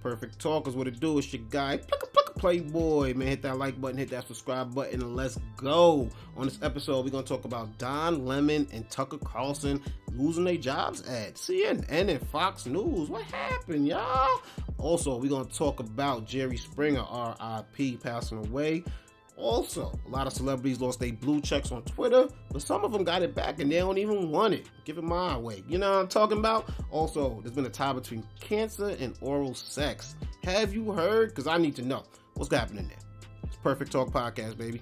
Perfect Talk is what it do. It's your guy, Playboy. Man, hit that like button, hit that subscribe button, and let's go. On this episode, we're going to talk about Don Lemon and Tucker Carlson losing their jobs at CNN and Fox News. What happened, y'all? Also, we're going to talk about Jerry Springer, RIP, passing away. Also, a lot of celebrities lost their blue checks on Twitter, but some of them got it back and they don't even want it. Give it my way. You know what I'm talking about? Also, there's been a tie between cancer and oral sex. Have you heard? Because I need to know. What's happening there? It's Perfect Talk Podcast, baby.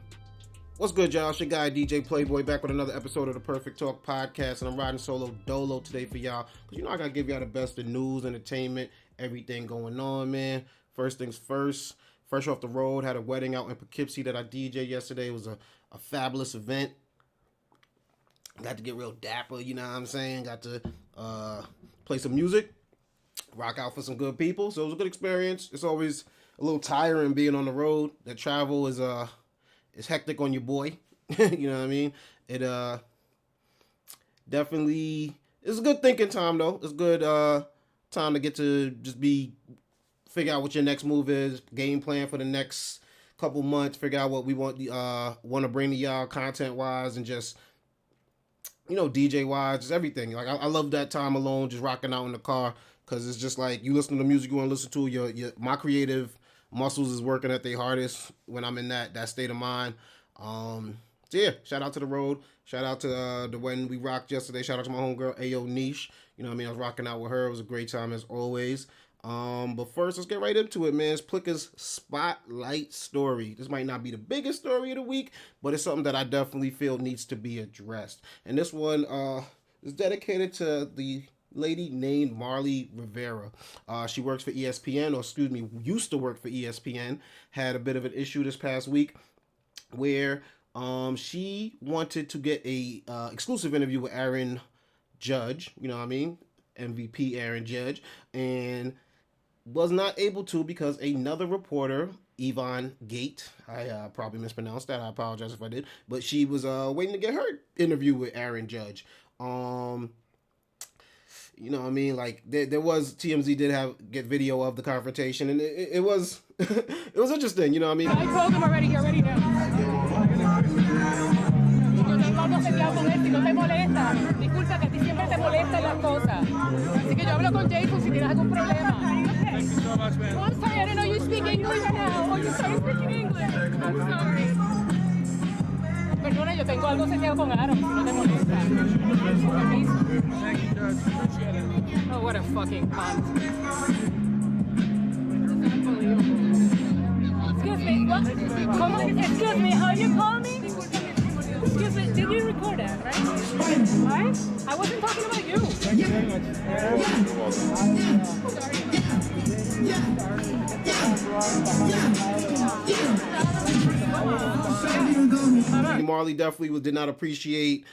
What's good, y'all? It's your guy, DJ Playboy, back with another episode of the Perfect Talk Podcast, and I'm riding solo dolo today for y'all, because you know I gotta give y'all the best of news, entertainment, everything going on, man. First things first. Fresh off the road, had a wedding out in Poughkeepsie that I DJ'd yesterday. It was a fabulous event. Got to get real dapper, you know what I'm saying? Got to play some music, rock out for some good people. So it was a good experience. It's always a little tiring being on the road. The travel is hectic on your boy. You know what I mean? It definitely it's a good thinking time though. It's a good time to get to just figure out what your next move is, game plan for the next couple months, figure out what we want to bring to y'all content-wise and just, you know, DJ-wise, just everything. Like, I love that time alone, just rocking out in the car, because it's just like, you listen to the music you want to listen to, my creative muscles is working at their hardest when I'm in that state of mind. So yeah, shout out to the road, shout out to the when we rocked yesterday, shout out to my homegirl, Ayo Niche, you know what I mean, I was rocking out with her, it was a great time as always. But first, let's get right into it, man. It's Plicca's Spotlight Story. This might not be the biggest story of the week, but it's something that I definitely feel needs to be addressed. And this one is dedicated to the lady named Marley Rivera. She works for ESPN, or excuse me, used to work for ESPN. Had a bit of an issue this past week where she wanted to get a exclusive interview with Aaron Judge, you know what I mean? MVP Aaron Judge, and was not able to because another reporter, Yvonne Gate, I probably mispronounced that, I apologize if I did, but she was waiting to get her interview with Aaron Judge. You know what I mean, like there was, TMZ did get video of the confrontation, and it was it was interesting, you know what I mean. I told him already, he already knows. Yo tengo algo seteado con él, si no te molesta, disculpa que a ti siempre te molestan las cosas. Así que yo hablo con Jason si tienes algún problema. Thank you so much, man. Oh, I'm sorry, I didn't know you speak English now. Oh, you started speaking English. I'm sorry. Perdona, yo tengo algo seteado con Aaron, si no te molesta. Thank you, Judge. Appreciate it. Oh, what a fucking cunt. This is unbelievable. Excuse me, what? Come on, excuse me, how you call me? Excuse me, did you record that, right? Right? I wasn't talking about you. Thank you very much. Marley definitely did not appreciate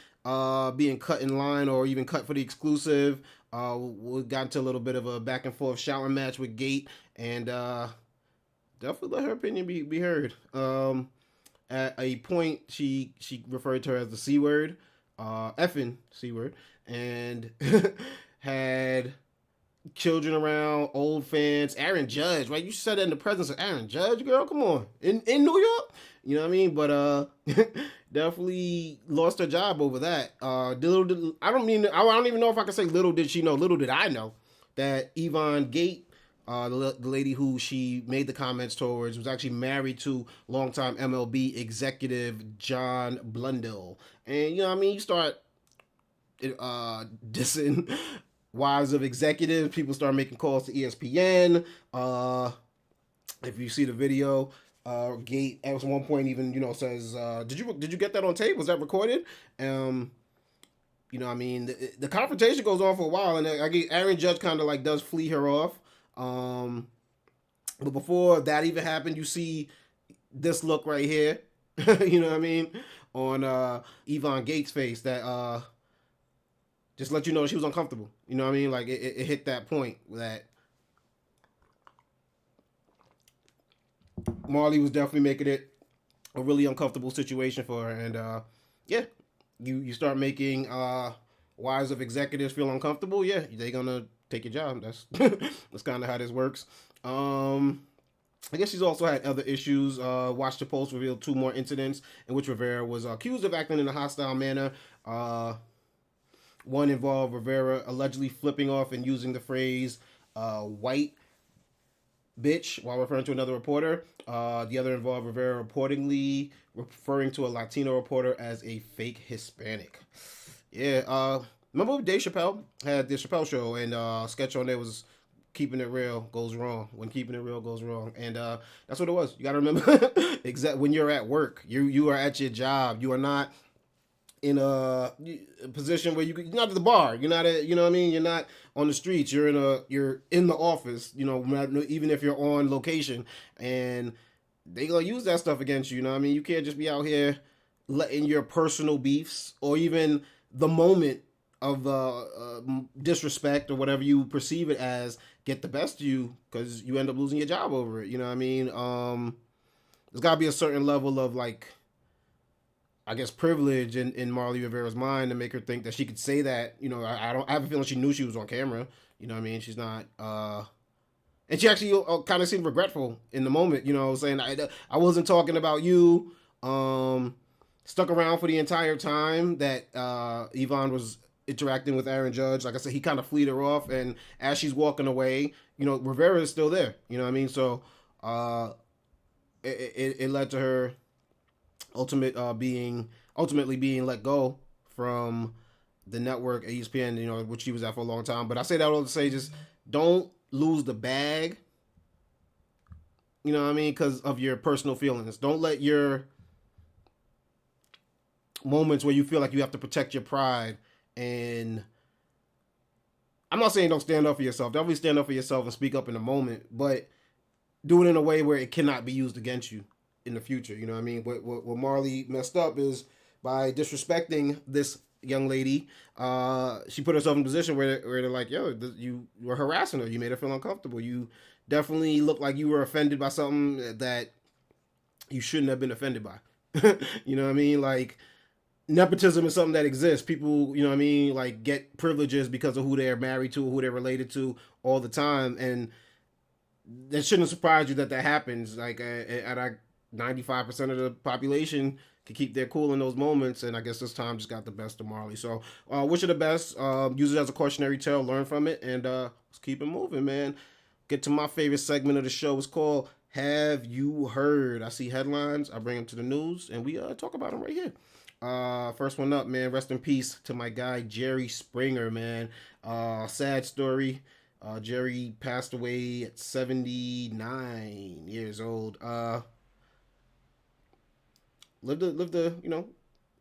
being cut in line or even cut for the exclusive. We got into a little bit of a back and forth shouting match with Gate, and definitely let her opinion be heard. At a point, she referred to her as the C word, effing C word, and had children around, old fans, Aaron Judge, right? You said that in the presence of Aaron Judge, girl, come on, in New York, you know what I mean? But definitely lost her job over that. I don't even know if I can say little did she know, little did I know that Yvonne Gate, the lady who she made the comments towards, was actually married to longtime MLB executive John Blundell. And, you know what I mean? You start dissing wives of executives. People start making calls to ESPN. If you see the video, Gate at one point even, you know, says, did you get that on tape? Was that recorded? You know what I mean? The confrontation goes on for a while, and I get Aaron Judge kind of like does flee her off. But before that even happened, you see this look right here, you know what I mean, on Yvonne Gates' face that just let you know she was uncomfortable. You know what I mean? Like it hit that point that Marley was definitely making it a really uncomfortable situation for her, and yeah, you start making wives of executives feel uncomfortable. Yeah, they're gonna take your job. That's that's kind of how this works. I guess she's also had other issues. Watch the Post revealed 2 more incidents in which Rivera was accused of acting in a hostile manner. One involved Rivera allegedly flipping off and using the phrase white bitch while referring to another reporter. The other involved Rivera reportedly referring to a Latino reporter as a fake Hispanic. Yeah, remember when Dave Chappelle had the Chappelle Show and sketch on there was keeping it real goes wrong when keeping it real goes wrong, and that's what it was. You got to remember, exact when you're at work, you are at your job. You are not in a position where you're not at the bar. You're not at, you know what I mean. You're not on the streets. You're in the office. You know, even if you're on location, and they gonna use that stuff against you. You know what I mean. You can't just be out here letting your personal beefs or even the moment of disrespect or whatever you perceive it as get the best of you, because you end up losing your job over it. You know what I mean? There's got to be a certain level of, like, I guess, privilege in Marley Rivera's mind to make her think that she could say that. You know, I have a feeling she knew she was on camera. You know what I mean? She's not. And she actually kind of seemed regretful in the moment. You know, saying I wasn't talking about you. Stuck around for the entire time that Yvonne was interacting with Aaron Judge. Like I said, he kind of fleed her off, and as she's walking away, you know, Rivera is still there. You know what I mean? So it led to her ultimately being let go from the network ESPN, you know, which she was at for a long time. But I say that all to say, just don't lose the bag. You know what I mean? Because of your personal feelings. Don't let your moments where you feel like you have to protect your pride, and I'm not saying don't stand up for yourself. Definitely stand up for yourself and speak up in the moment, but do it in a way where it cannot be used against you in the future. You know what I mean? What Marley messed up is by disrespecting this young lady. She put herself in a position where they're like, yo, you were harassing her. You made her feel uncomfortable. You definitely looked like you were offended by something that you shouldn't have been offended by. You know what I mean? Like, nepotism is something that exists. People, you know what I mean, like, get privileges because of who they're married to or who they're related to all the time, and that shouldn't surprise you that happens. Like, at 95% of the population can keep their cool in those moments, and I guess this time just got the best of Marley. So wish her the best. Use it as a cautionary tale, learn from it, and let's keep it moving, man. Get to my favorite segment of the show. It's called Have You Heard? I see headlines, I bring them to the news, and we talk about them right here. First one up, man. Rest in peace to my guy Jerry Springer, man. Sad story. Jerry passed away at 79 years old. Lived a you know,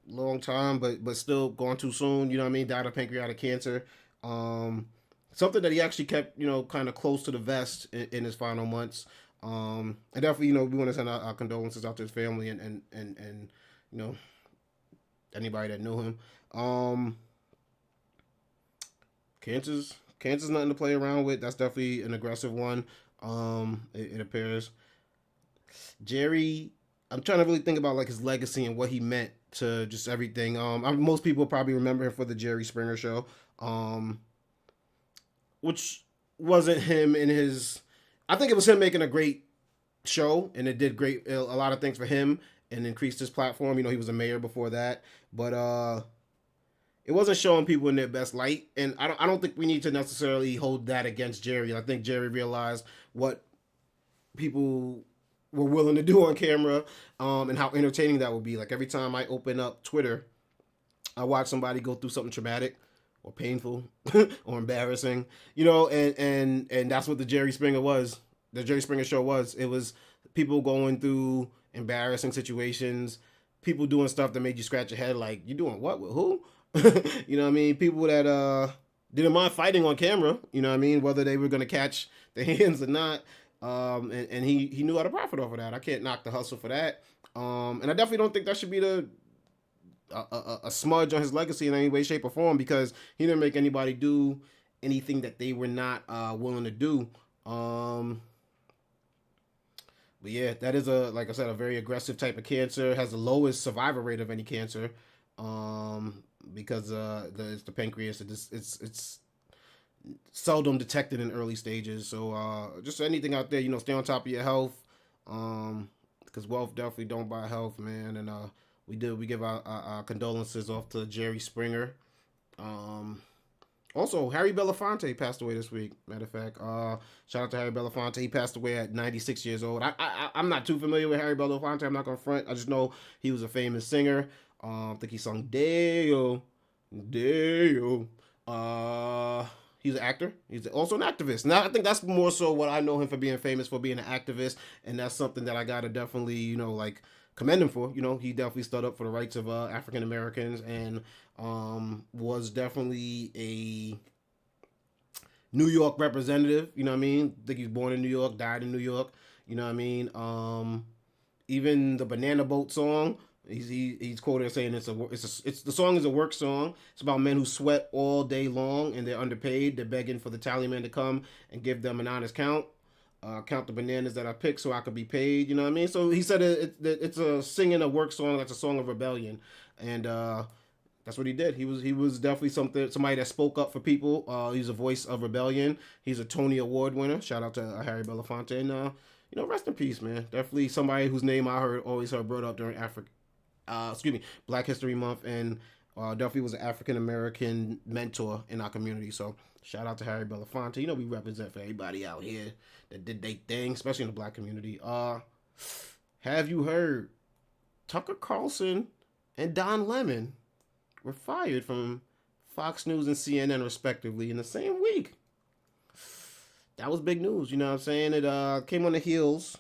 long time, but still gone too soon. You know what I mean? Died of pancreatic cancer. Something that he actually kept, you know, kind of close to the vest in his final months. And definitely, you know, we want to send our condolences out to his family and you know, anybody that knew him. Cancer's nothing to play around with. That's definitely an aggressive one. It appears. Jerry, I'm trying to really think about, like, his legacy and what he meant to just everything. Most people probably remember him for the Jerry Springer Show, which wasn't him in his. I think it was him making a great show, and it did a lot of things for him and increased his platform. You know, he was a mayor before that, but it wasn't showing people in their best light. And I don't think we need to necessarily hold that against Jerry. I think Jerry realized what people were willing to do on camera, and how entertaining that would be. Like, every time I open up Twitter, I watch somebody go through something traumatic or painful or embarrassing, you know, and that's what the Jerry Springer was. The Jerry Springer Show was. It was people going through embarrassing situations, people doing stuff that made you scratch your head, like, you doing what with who? You know what I mean? People that didn't mind fighting on camera, you know what I mean, whether they were going to catch the hands or not. And he knew how to profit off of that. I can't knock the hustle for that. And I definitely don't think that should be a smudge on his legacy in any way, shape, or form, because he didn't make anybody do anything that they were not willing to do. But yeah, that is like I said, a very aggressive type of cancer. Has the lowest survival rate of any cancer, because it's the pancreas. It's seldom detected in early stages. So just anything out there, stay on top of your health, because wealth definitely don't buy health, man. And we give our condolences off to Jerry Springer. Um, Also, Harry Belafonte passed away this week. Matter of fact, shout out to Harry Belafonte. He passed away at 96 years old. I'm not too familiar with Harry Belafonte. I'm not gonna front. I just know he was a famous singer. I think he sung Deo, Deo. He's an actor. He's also an activist. Now I think that's more so what I know him for, being famous for being an activist, and that's something that I gotta definitely like commend him for. He definitely stood up for the rights of African Americans, and was definitely a New York representative. You know what I mean? I think he was born in New York, died in New York. You know what I mean? Even the Banana Boat song, he's quoted as saying it's the song is a work song. It's about men who sweat all day long and they're underpaid. They're begging for the tallyman to come and give them an honest count. Count the bananas that I picked so I could be paid. You know what I mean? So he said it's a singing a work song. That's a song of rebellion, and that's what he did. He was definitely somebody that spoke up for people. He's a voice of rebellion. He's a Tony Award winner. Shout out to Harry Belafonte, and rest in peace, man. Definitely somebody whose name I always heard brought up during Black History Month, and definitely was an African American mentor in our community. So shout out to Harry Belafonte. We represent for everybody out here that did their thing, especially in the Black community. Have you heard Tucker Carlson and Don Lemon were fired from Fox News and CNN respectively in the same week? That was big news, you know what I'm saying? It came on the heels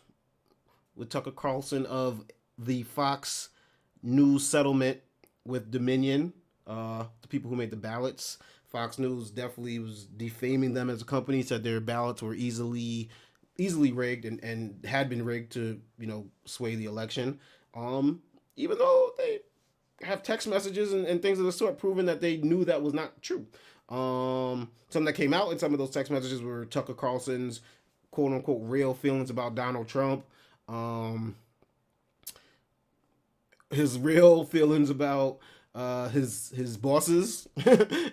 with Tucker Carlson of the Fox News settlement with Dominion, the people who made the ballots. Fox News definitely was defaming them as a company, said their ballots were easily rigged and had been rigged to, sway the election. Even though they have text messages and things of the sort proving that they knew that was not true. Some that came out in some of those text messages were Tucker Carlson's quote unquote real feelings about Donald Trump. His real feelings about his bosses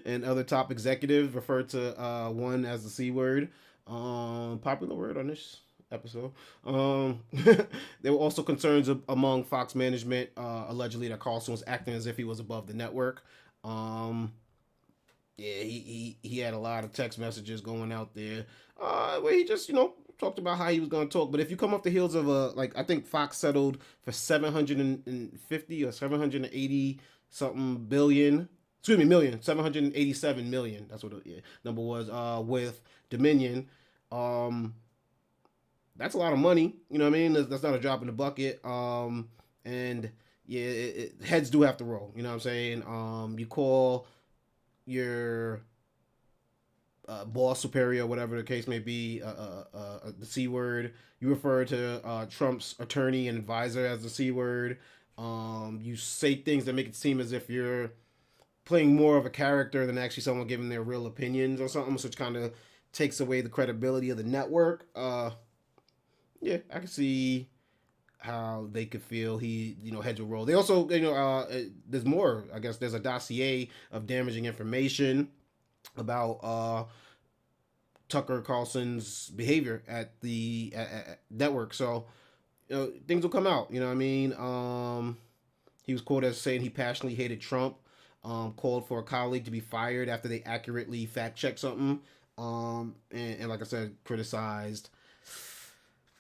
and other top executives, referred to one as the C word. Popular word on this episode. There were also concerns among Fox management, allegedly that Carlson was acting as if he was above the network. Yeah, he had a lot of text messages going out there where he just, talked about how he was going to talk. But if you come off the heels of I think Fox settled for 750 or 780 something billion, million, 787 million. That's what the number was, with Dominion. That's a lot of money. You know what I mean? That's not a drop in the bucket. And yeah, heads do have to roll. You know what I'm saying? You call your boss, superior, whatever the case may be, the C word. You refer to Trump's attorney and advisor as the C word. You say things that make it seem as if you're playing more of a character than actually someone giving their real opinions or something, which kind of takes away the credibility of the network. Yeah, I can see how they could feel he, heads will roll. They also, there's more. I guess there's a dossier of damaging information about Tucker Carlson's behavior at the network. So, things will come out. You know what I mean? He was quoted as saying he passionately hated Trump. Called for a colleague to be fired after they accurately fact checked something. And like I said, criticized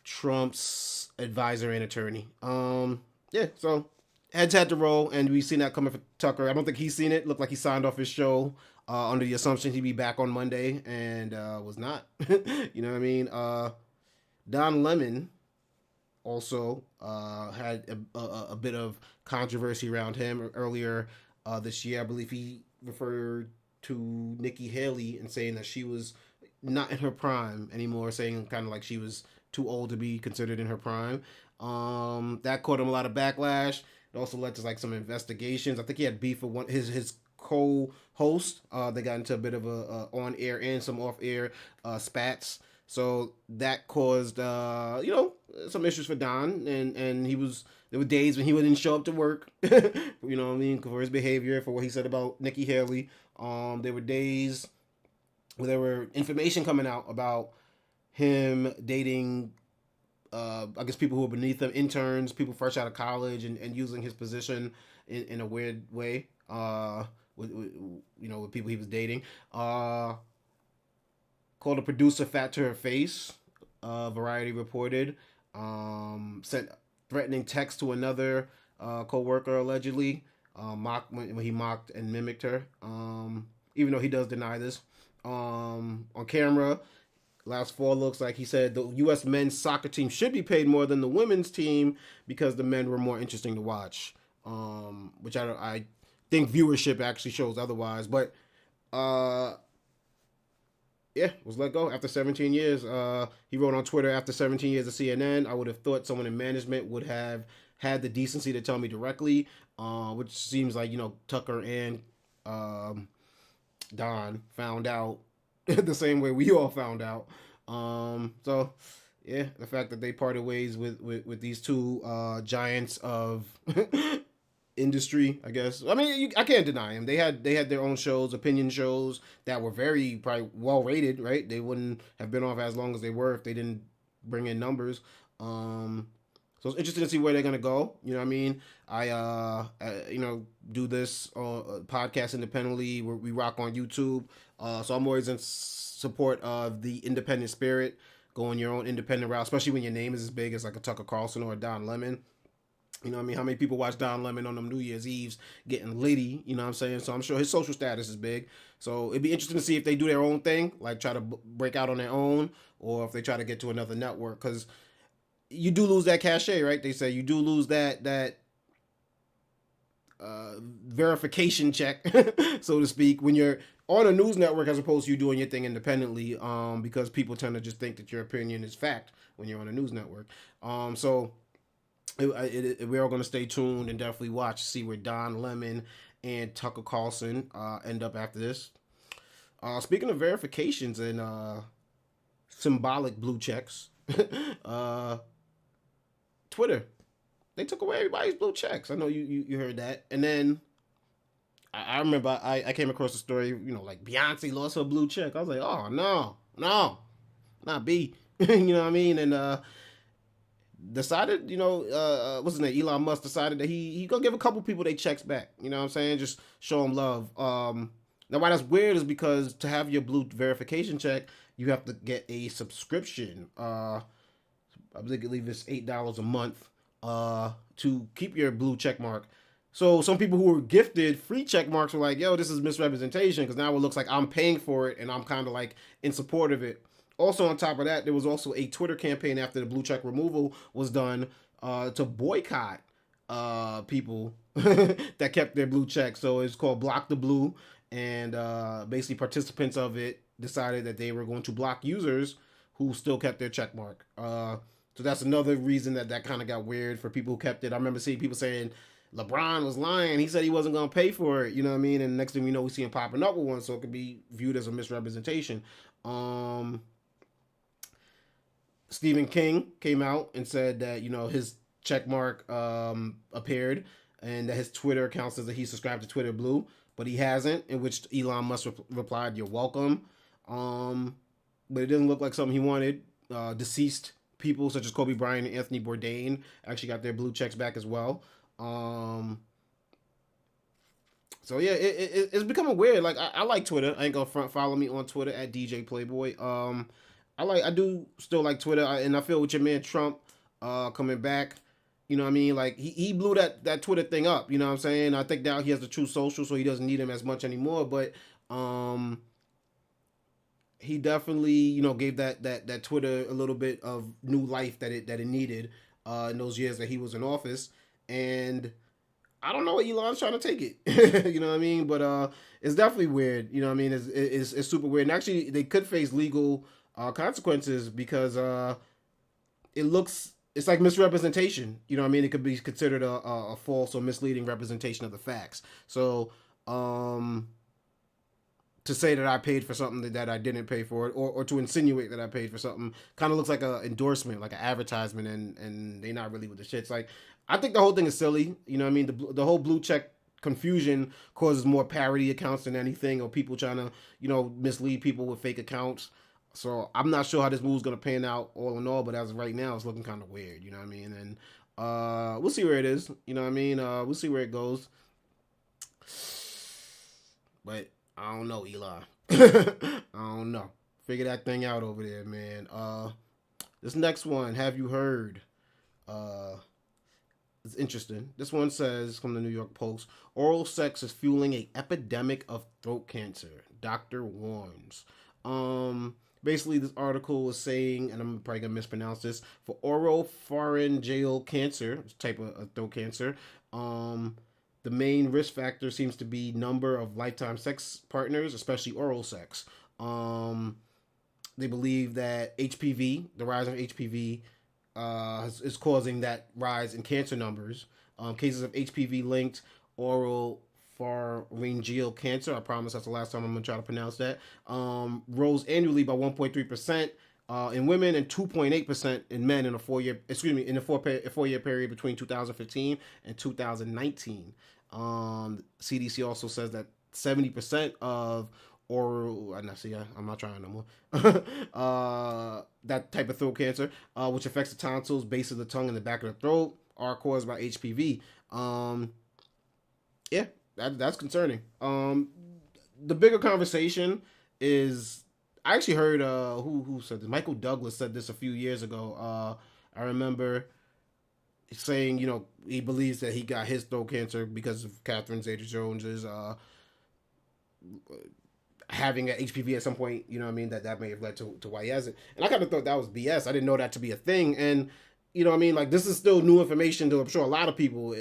Trump's advisor and attorney. Yeah, so heads had to roll, and we've seen that coming for Tucker. I don't think he's seen it. Looked like he signed off his show under the assumption he'd be back on Monday, and was not. You know what I mean? Don Lemon also had a bit of controversy around him earlier this year. I believe he referred to Nikki Haley and saying that she was not in her prime anymore, saying kind of like she was too old to be considered in her prime. That caught him a lot of backlash. It also led to some investigations. I think he had beef with his co-host. They got into a bit of a on-air and some off-air spats. So that caused some issues for Don, and there were days when he wouldn't show up to work. You know what I mean, for his behavior, for what he said about Nikki Haley. There were days where there were information coming out about him dating, I guess, people who were beneath him, interns, people fresh out of college, and using his position in a weird way. With people he was dating. Called a producer fat to her face. Variety reported. Sent threatening text to another co-worker allegedly. When he mocked and mimicked her. Even though he does deny this. On camera, last fall looks like he said the U.S. men's soccer team should be paid more than the women's team because the men were more interesting to watch. Which I think viewership actually shows otherwise. But yeah, was let go after 17 years. He wrote on Twitter, after 17 years of CNN, I would have thought someone in management would have had the decency to tell me directly, which seems like, Tucker and Don found out the same way we all found out. So, yeah, the fact that they parted ways with these two giants of industry, I guess. I mean, I can't deny them. They had their own shows, opinion shows that were very probably well rated, right? They wouldn't have been off as long as they were if they didn't bring in numbers. So it's interesting to see where they're gonna go. You know what I mean? I do this podcast independently. We rock on YouTube. So I'm always in support of the independent spirit, going your own independent route, especially when your name is as big as like a Tucker Carlson or a Don Lemon. You know what I mean? How many people watch Don Lemon on them New Year's Eves getting litty? You know what I'm saying? So I'm sure his social status is big. So it'd be interesting to see if they do their own thing, like try to break out on their own, or if they try to get to another network. Because you do lose that cachet, right? They say you do lose that verification check, so to speak, when you're on a news network as opposed to you doing your thing independently, because people tend to just think that your opinion is fact when you're on a news network. So we're all going to stay tuned and definitely watch, see where Don Lemon and Tucker Carlson end up after this. Speaking of verifications and symbolic blue checks, Twitter, they took away everybody's blue checks. I know you heard that. And then I remember I came across a story, like Beyonce lost her blue check. I was like, oh, no, not B. You know what I mean? And decided, what's his name? Elon Musk decided that he gonna give a couple people their checks back. You know what I'm saying? Just show them love. Now, why that's weird is because to have your blue verification check, you have to get a subscription. I believe it's $8 a month to keep your blue check mark. So some people who were gifted free check marks were like, yo, this is misrepresentation, because now it looks like I'm paying for it and I'm kind of like in support of it. Also, on top of that, there was also a Twitter campaign after the blue check removal was done to boycott people that kept their blue check. So it's called Block the Blue, and basically participants of it decided that they were going to block users who still kept their check mark. So that's another reason that kind of got weird for people who kept it. I remember seeing people saying LeBron was lying. He said he wasn't going to pay for it. You know what I mean? And next thing we know, we see him popping up with one, so it could be viewed as a misrepresentation. Stephen King came out and said that, his check mark appeared, and that his Twitter account says that he subscribed to Twitter Blue, but he hasn't, in which Elon Musk replied, "You're welcome." But it didn't look like something he wanted. Deceased people such as Kobe Bryant and Anthony Bourdain actually got their blue checks back as well. So yeah, it's becoming weird. Like I like Twitter. I ain't gonna front. Follow me on Twitter at DJPLICCAPLAYBOY. I do still like Twitter, and I feel with your man Trump coming back. You know what I mean? Like he blew that Twitter thing up. You know what I'm saying? I think now he has the True Social, so he doesn't need him as much anymore. But he definitely gave that Twitter a little bit of new life that it needed in those years that he was in office. And I don't know what Elon's trying to take it. You know what I mean? But it's definitely weird. You know what I mean? It's super weird. And actually, they could face legal consequences because it's like misrepresentation. You know what I mean? It could be considered a false or misleading representation of the facts. So to say that I paid for something that I didn't pay for it, or to insinuate that I paid for something, kind of looks like an endorsement, like an advertisement, and they're not really with the shit. It's like, I think the whole thing is silly. You know what I mean? The whole blue check confusion causes more parody accounts than anything, or people trying to, mislead people with fake accounts. So I'm not sure how this move's gonna pan out all in all, but as of right now, it's looking kind of weird. You know what I mean? And we'll see where it is. You know what I mean? We'll see where it goes. But I don't know, Eli. I don't know. Figure that thing out over there, man. This next one, have you heard? It's interesting. This one says from the New York Post: oral sex is fueling a epidemic of throat cancer. Doctor warns. Basically, this article is saying, and I'm probably gonna mispronounce this, for oropharyngeal cancer, type of throat cancer. The main risk factor seems to be number of lifetime sex partners, especially oral sex. They believe that HPV, the rise of HPV, is causing that rise in cancer numbers. Cases of HPV-linked oral pharyngeal cancer, I promise that's the last time I'm going to try to pronounce that, rose annually by 1.3% in women and 2.8% in men in a four-year period between 2015 and 2019. CDC also says that 70% of oral, I'm not trying no more. That type of throat cancer, which affects the tonsils, base of the tongue, and the back of the throat, are caused by HPV. Yeah, that's concerning. The bigger conversation is, I actually heard who said this. Michael Douglas said this a few years ago. I remember saying, he believes that he got his throat cancer because of Catherine Zeta-Jones's having an HPV at some point, that may have led to why he has it. And I kind of thought that was BS. I didn't know that to be a thing. And, like, this is still new information to, I'm sure, a lot of people.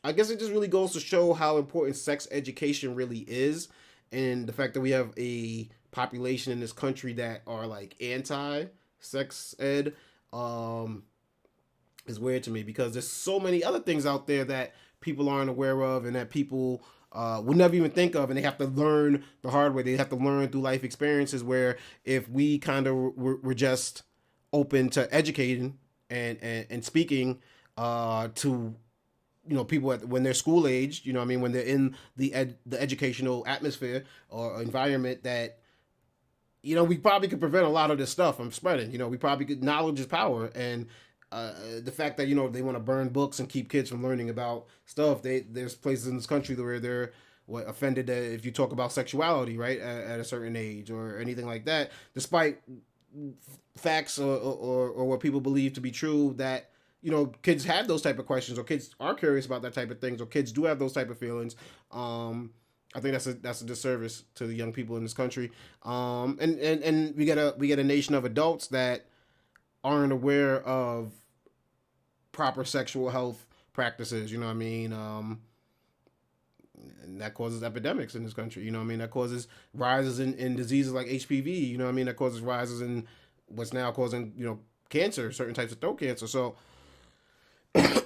I guess it just really goes to show how important sex education really is, and the fact that we have a population in this country that are, like, anti-sex ed is weird to me, because there's so many other things out there that people aren't aware of and that people would never even think of, and they have to learn the hard way. They have to learn through life experiences, where if we kind of were just open to educating and speaking to people when they're school aged, when they're in the educational atmosphere or environment, that we probably could prevent a lot of this stuff from spreading. We probably could. Knowledge is power, and the fact that they want to burn books and keep kids from learning about stuff. There's places in this country where they're offended that if you talk about sexuality, right, at a certain age or anything like that, despite facts or what people believe to be true, that kids have those type of questions, or kids are curious about that type of things, or kids do have those type of feelings. I think that's a disservice to the young people in this country. And we get a nation of adults that aren't aware of proper sexual health practices, and that causes epidemics in this country, that causes rises in diseases like HPV, that causes rises in what's now causing, cancer, certain types of throat cancer. So I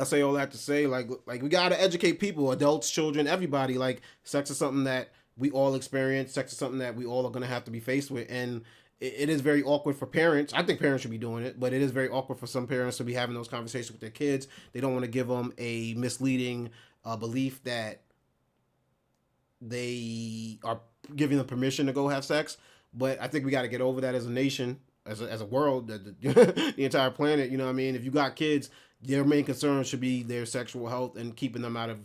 say all that to say, like we gotta educate people, adults, children, everybody. Like, sex is something that we all experience. Sex is something that we all are gonna have to be faced with, and it is very awkward for parents. I think parents should be doing it, but it is very awkward for some parents to be having those conversations with their kids. They don't want to give them a misleading belief that they are giving them permission to go have sex. But I think we got to get over that as a nation, as a world, the entire planet. If you got kids, their main concern should be their sexual health and keeping them out of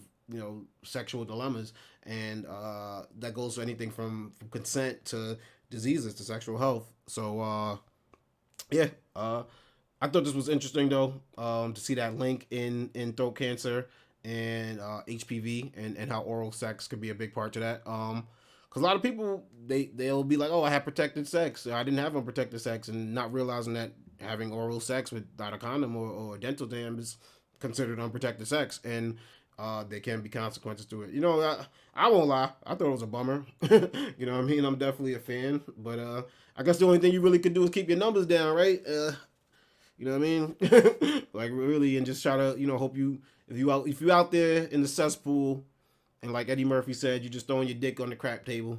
sexual dilemmas, and that goes to anything from consent to diseases to sexual health. So I thought this was interesting though, to see that link in throat cancer and HPV, and how oral sex could be a big part to that. Because a lot of people, they'll be like, oh, I have protected sex, I didn't have unprotected sex, and not realizing that having oral sex without a condom or a dental dam is considered unprotected sex, and there can be consequences to it. I won't lie, I thought it was a bummer. I'm definitely a fan, but I guess the only thing you really could do is keep your numbers down, right? Like, really, and just try to, hope if you out there in the cesspool, and like Eddie Murphy said, you just throwing your dick on the crap table,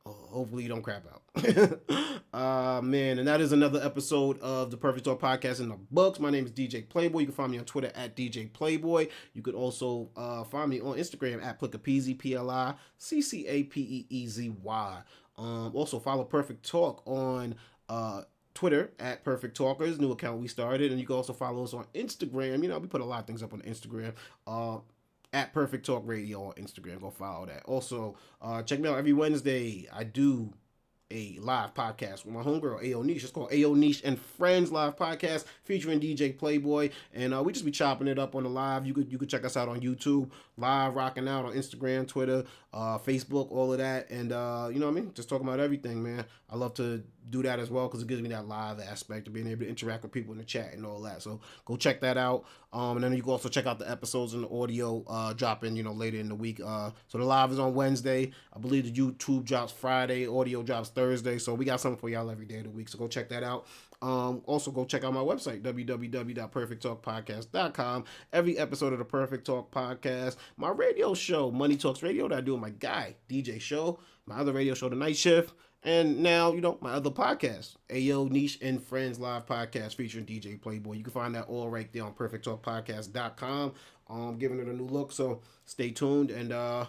Hopefully you don't crap out. Man, and that is another episode of the Perfect Talk Podcast in the books. My name is DJ Playboy. You can find me on Twitter at DJ Playboy. You could also find me on Instagram at PLICCAPEEZY, PLICCAPEEZY. Also follow Perfect Talk on Twitter at Perfect Talkers, new account we started, and you can also follow us on Instagram. You know, we put a lot of things up on Instagram. At Perfect Talk Radio on Instagram. Go follow that. Also, check me out every Wednesday. I do a live podcast with my homegirl, A.O. Niche. It's called A.O. Niche and Friends Live Podcast featuring DJ Playboy. And we just be chopping it up on the live. You could check us out on YouTube, live rocking out on Instagram, Twitter, Facebook, all of that. And you know what I mean? Just talking about everything, man. I love to do that as well because it gives me that live aspect of being able to interact with people in the chat and all that. So go check that out. And then you can also check out the episodes and the audio dropping, you know, later in the week. So the live is on Wednesday. I believe the YouTube drops Friday, audio drops Thursday. So we got something for y'all every day of the week. So go check that out. Also go check out my website, www.perfecttalkpodcast.com. Every episode of the Perfect Talk Podcast, my radio show, Money Talks Radio, that I do with my guy, DJ Show, my other radio show, The Night Shift, and now, you know, my other podcast, A.O. Niche and Friends Live Podcast featuring DJ Playboy. You can find that all right there on perfecttalkpodcast.com. Giving it a new look, so stay tuned and go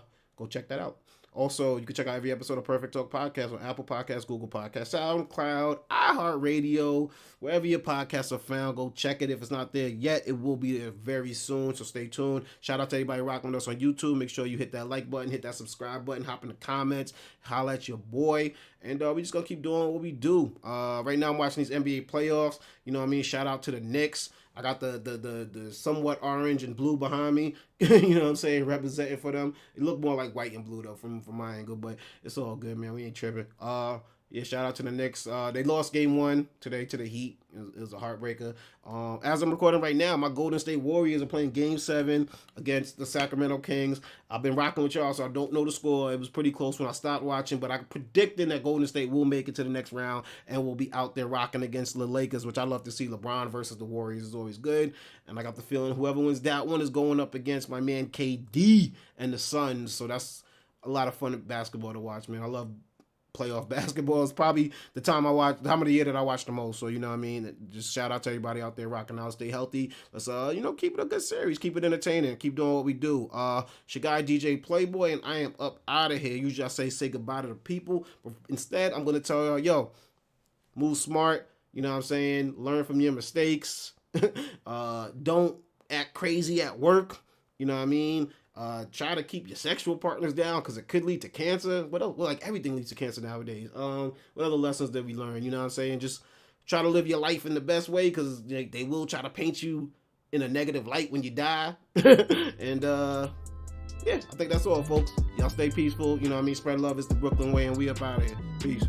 check that out. Also, you can check out every episode of Perfect Talk Podcast on Apple Podcasts, Google Podcasts, SoundCloud, iHeartRadio, wherever your podcasts are found. Go check it. If it's not there yet, it will be there very soon, so stay tuned. Shout out to everybody rocking with us on YouTube. Make sure you hit that like button, hit that subscribe button, hop in the comments, holla at your boy, and we just gonna keep doing what we do. Right now, I'm watching these NBA playoffs. You know what I mean? Shout out to the Knicks. I got the somewhat orange and blue behind me, you know what I'm saying, representing for them. It looked more like white and blue, though, from my angle, but it's all good, man. We ain't tripping. Yeah, shout out to the Knicks. They lost game 1 today to the Heat. It was a heartbreaker. As I'm recording right now, my Golden State Warriors are playing game 7 against the Sacramento Kings. I've been rocking with y'all, so I don't know the score. It was pretty close when I stopped watching, but I'm predicting that Golden State will make it to the next round and will be out there rocking against the Lakers, which I love to see. LeBron versus the Warriors is always good. And I got the feeling whoever wins that one is going up against my man KD and the Suns. So that's a lot of fun basketball to watch, man. I love playoff basketball. Is probably the time of the year that I watch the most. So, you know what I mean? Just shout out to everybody out there rocking out. Stay healthy. Let's, you know, keep it a good series. Keep it entertaining. Keep doing what we do. It's your guy, DJ Playboy, and I am up out of here. Usually I say goodbye to the people. But instead, I'm going to tell y'all, yo, move smart. You know what I'm saying? Learn from your mistakes. Don't act crazy at work. You know what I mean? Try to keep your sexual partners down because it could lead to cancer. What else? Well, like everything leads to cancer nowadays. What other lessons did we learn? You know what I'm saying? Just try to live your life in the best way because they will try to paint you in a negative light when you die. And yeah, I think that's all, folks. Y'all stay peaceful. You know what I mean? Spread love. It's the Brooklyn way, and we up out of here. Peace.